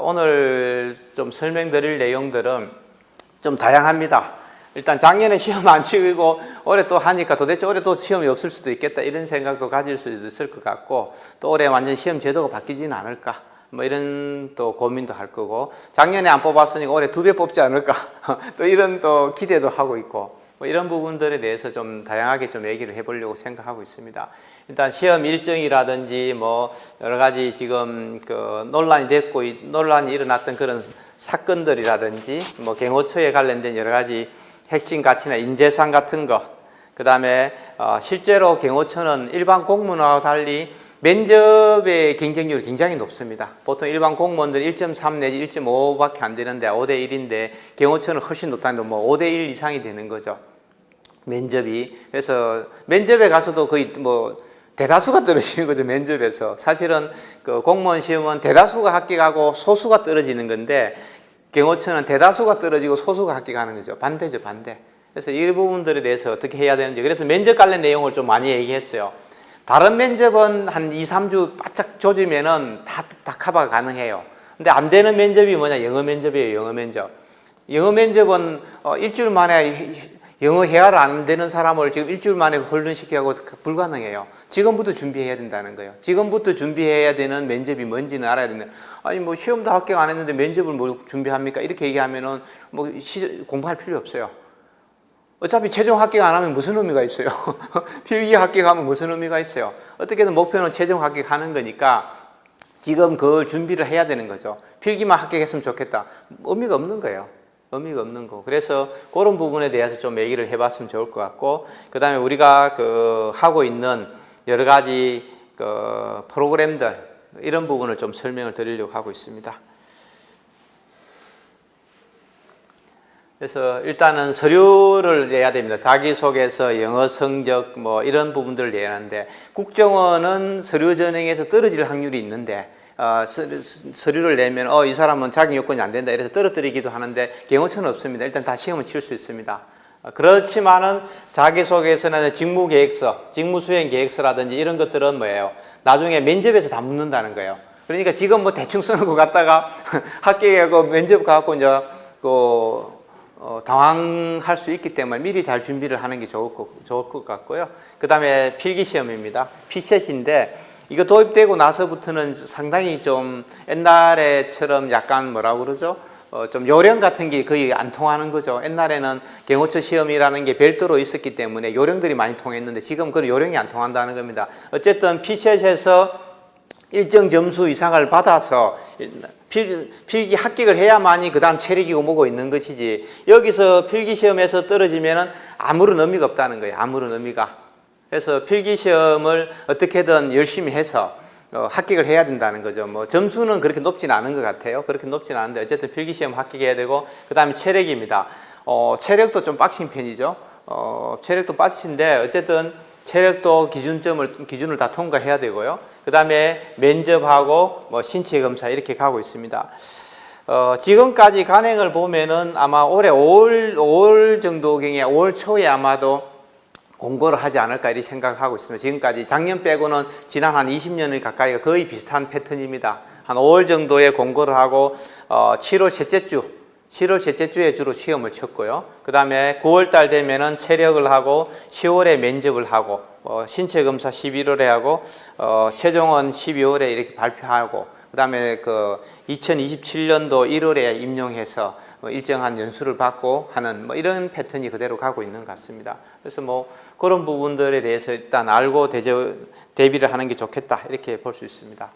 오늘 좀 설명드릴 내용들은 좀 다양합니다. 일단 작년에 시험 안 치고 올해 또 하니까 도대체 올해 또 시험이 없을 수도 있겠다 이런 생각도 가질 수 있을 것 같고, 또 올해 완전 시험 제도가 바뀌지는 않을까 뭐 이런 또 고민도 할 거고, 작년에 안 뽑았으니까 올해 2배 뽑지 않을까 또 이런 또 기대도 하고 있고, 뭐 이런 부분들에 대해서 좀 다양하게 좀 얘기를 해보려고 생각하고 있습니다. 일단 시험 일정이라든지 뭐 여러 가지 지금 그 논란이 일어났던 그런 사건들이라든지 뭐 경호처에 관련된 여러 가지 핵심 가치나 인재상 같은 거, 그 다음에 실제로 경호처는 일반 공무원과 달리 면접의 경쟁률이 굉장히 높습니다. 보통 일반 공무원들이 1.3 내지 1.5밖에 안 되는데 5대 1인데 경호처는 훨씬 높다는데 뭐 5대 1 이상이 되는 거죠, 면접이. 그래서 면접에 가서도 거의 뭐 대다수가 떨어지는 거죠, 면접에서. 사실은 그 공무원 시험은 대다수가 합격하고 소수가 떨어지는 건데, 경호처는 대다수가 떨어지고 소수가 합격하는 거죠. 반대죠, 반대. 그래서 이 부분들에 대해서 어떻게 해야 되는지, 그래서 면접 관련 내용을 좀 많이 얘기했어요. 다른 면접은 한 2, 3주 바짝 조지면은 다 커버가 가능해요. 근데 안 되는 면접이 뭐냐? 영어 면접이에요, 영어 면접. 영어 면접은 일주일 만에 영어 회화를 안 되는 사람을 지금 일주일 만에 훈련시키고 불가능해요. 지금부터 준비해야 된다는 거예요. 지금부터 준비해야 되는 면접이 뭔지는 알아야 된다. 아니 뭐 시험도 합격 안 했는데 면접을 뭐 준비합니까? 이렇게 얘기하면은 뭐 공부할 필요 없어요. 어차피 최종 합격 안 하면 무슨 의미가 있어요? 필기 합격하면 무슨 의미가 있어요? 어떻게든 목표는 최종 합격하는 거니까 지금 그걸 준비를 해야 되는 거죠. 필기만 합격했으면 좋겠다. 의미가 없는 거예요. 의미가 없는 거. 그래서 그런 부분에 대해서 좀 얘기를 해봤으면 좋을 것 같고, 그 다음에 우리가 하고 있는 여러 가지 프로그램들, 이런 부분을 좀 설명을 드리려고 하고 있습니다. 그래서 일단은 서류를 내야 됩니다. 자기소개서, 영어 성적 뭐 이런 부분들을 내야 하는데, 국정원은 서류 전형에서 떨어질 확률이 있는데 서류를 내면 이 사람은 자격 요건이 안 된다 이래서 떨어뜨리기도 하는데, 경호처는 없습니다. 일단 다 시험을 칠 수 있습니다. 그렇지만은 자기소개서나 직무계획서, 직무수행계획서라든지 이런 것들은 뭐예요? 나중에 면접에서 다 묻는다는 거예요. 그러니까 지금 뭐 대충 써놓고 갔다가 합격하고 면접 가고 이제 당황할 수 있기 때문에 미리 잘 준비를 하는 게 좋을 것 같고요. 그 다음에 필기시험입니다. 피셋인데 이거 도입되고 나서부터는 상당히 좀 옛날에처럼 약간 뭐라고 그러죠? 좀 요령 같은 게 거의 안 통하는 거죠. 옛날에는 경호처 시험이라는 게 별도로 있었기 때문에 요령들이 많이 통했는데 지금 그 요령이 안 통한다는 겁니다. 어쨌든 피셋에서 일정 점수 이상을 받아서 필기 합격을 해야만이 그 다음 체력이고 뭐고 있는 것이지, 여기서 필기시험에서 떨어지면 아무런 의미가 없다는 거예요. 아무런 의미가. 그래서 필기시험을 어떻게든 열심히 해서 합격을 해야 된다는 거죠. 뭐 점수는 그렇게 높지는 않은 것 같아요. 그렇게 높지는 않은데 어쨌든 필기시험 합격해야 되고, 그 다음에 체력입니다. 체력도 좀 빡신 편이죠. 체력도 빡신데 어쨌든 체력도 기준을 다 통과해야 되고요. 그 다음에 면접하고 뭐 신체 검사 이렇게 가고 있습니다. 지금까지 간행을 보면은 아마 올해 5월 정도경에 5월 초에 아마도 공고를 하지 않을까 이렇게 생각을 하고 있습니다. 지금까지 작년 빼고는 지난 한 20년을 가까이가 거의 비슷한 패턴입니다. 한 5월 정도에 공고를 하고 7월 셋째 주에 주로 시험을 쳤고요. 그 다음에 9월 달 되면은 체력을 하고 10월에 면접을 하고 신체 검사 11월에 하고 최종은 12월에 이렇게 발표하고, 그 다음에 2027년도 1월에 임용해서 일정한 연수를 받고 하는 뭐 이런 패턴이 그대로 가고 있는 것 같습니다. 그래서 뭐 그런 부분들에 대해서 일단 알고 대비를 하는 게 좋겠다 이렇게 볼 수 있습니다.